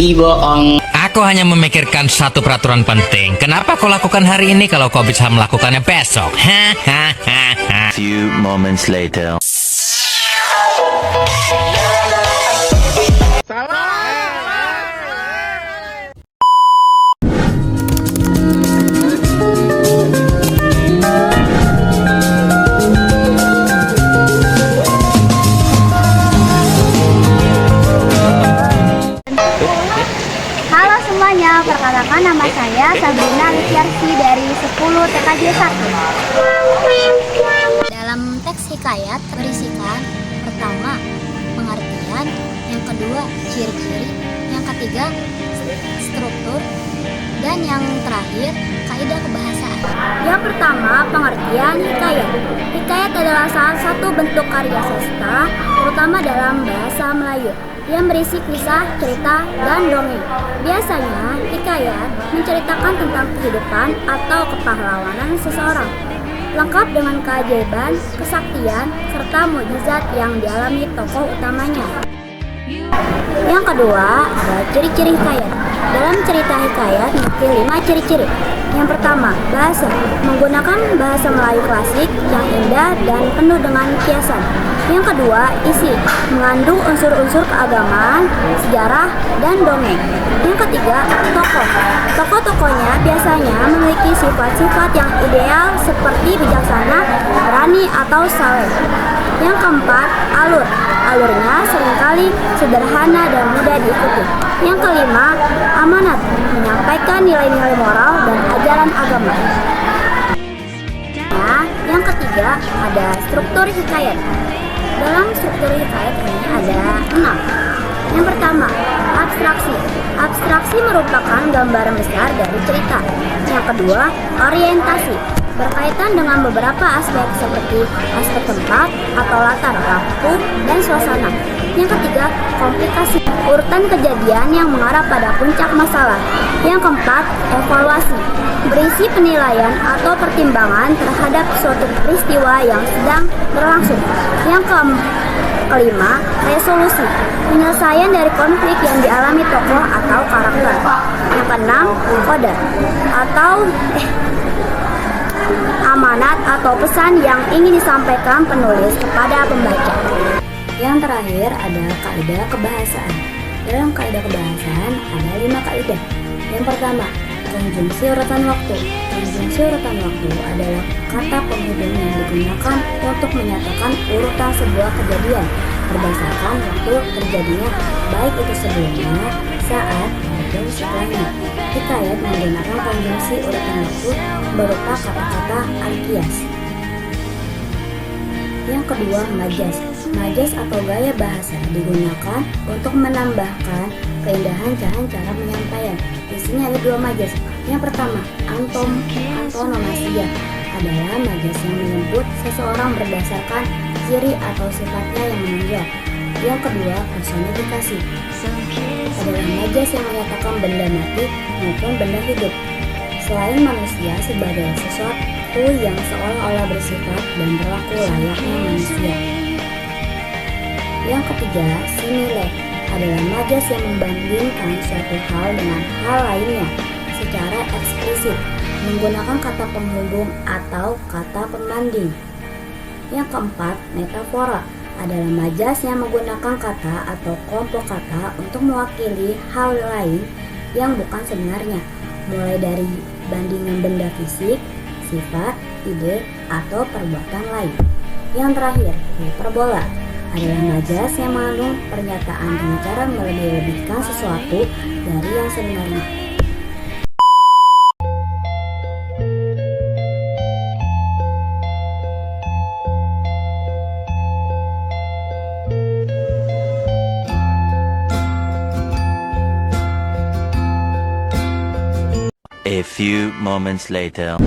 bohong. Aku hanya memikirkan satu peraturan penting. Kenapa kau lakukan hari ini kalau kau bisa melakukannya besok? Hahaha. Few moments later. Halo semuanya, perkenalkan nama saya Sabrina Liviarsi dari 10 TKJ 1. Dalam teks hikayat berisikan pertama, pengertian, yang kedua, ciri-ciri, yang ketiga, struktur, dan yang terakhir, kaidah kebahasaan. Yang pertama, pengertian hikayat. Hikayat adalah salah satu bentuk karya sastra, terutama dalam bahasa Melayu, yang berisi kisah, cerita, dan dongeng. Biasanya, hikayat menceritakan tentang kehidupan atau kepahlawanan seseorang, lengkap dengan keajaiban, kesaktian, serta mukjizat yang dialami tokoh utamanya. Yang kedua, ada ciri-ciri hikayat. Dalam cerita hikayat memiliki 5 ciri-ciri. Yang pertama, bahasa. Menggunakan bahasa Melayu klasik yang indah dan penuh dengan kiasan. Yang kedua, isi. Mengandung unsur-unsur keagamaan, sejarah, dan dongeng. Yang ketiga, tokoh. Tokoh-tokohnya biasanya memiliki sifat-sifat yang ideal seperti bijaksana, berani, atau saleh. Yang keempat, alur. Alurnya seringkali sederhana dan mudah diikuti. Yang kelima, amanat. Menyampaikan nilai-nilai moral dan ajaran agama. Nah, yang ketiga, ada struktur hikayat. Dalam struktur hikayat ini ada 6. Yang pertama, abstraksi. Abstraksi merupakan gambaran besar dari cerita. Yang kedua, orientasi. Berkaitan dengan beberapa aspek seperti aspek tempat atau latar waktu dan suasana. Yang ketiga, komplikasi. Urutan kejadian yang mengarah pada puncak masalah. Yang keempat, evaluasi. Berisi penilaian atau pertimbangan terhadap suatu peristiwa yang sedang berlangsung. Yang kelima, resolusi. Penyelesaian dari konflik yang dialami tokoh atau karakter. Yang keenam, kode atau amanat atau pesan yang ingin disampaikan penulis kepada pembaca. Yang terakhir ada kaidah kebahasaan. Dalam kaidah kebahasaan ada 5 kaidah. Yang pertama, konjungsi urutan waktu. Konjungsi urutan waktu adalah kata penghubung yang digunakan untuk menyatakan urutan sebuah kejadian berdasarkan waktu terjadinya, baik itu sebelumnya, saat, maupun setelahnya. Hikayat menggunakan konjungsi urutan waktu berupa kata-kata alkias. Yang kedua, majas. Majas atau gaya bahasa digunakan untuk menambahkan keindahan cara penyampaian. Di sini ada 2 majas. Yang pertama, antonomasia adalah majas yang menyebut seseorang berdasarkan ciri atau sifatnya yang menonjol. Yang kedua, personifikasi adalah majas yang menyatakan benda mati maupun benda hidup, selain manusia sebagai sesuatu yang seolah-olah bersifat dan berlaku layaknya manusia. Yang ketiga, simile adalah majas yang membandingkan suatu hal dengan hal lainnya secara eksplisit menggunakan kata penghubung atau kata pembanding. Yang keempat, metafora adalah majas yang menggunakan kata atau kelompok kata untuk mewakili hal lain yang bukan sebenarnya, mulai dari bandingan benda fisik, sifat, ide, atau perbuatan lain. Yang terakhir, hiperbola adalah majas yang mengandung pernyataan dengan cara melebih-lebihkan sesuatu dari yang sebenarnya. A few moments later.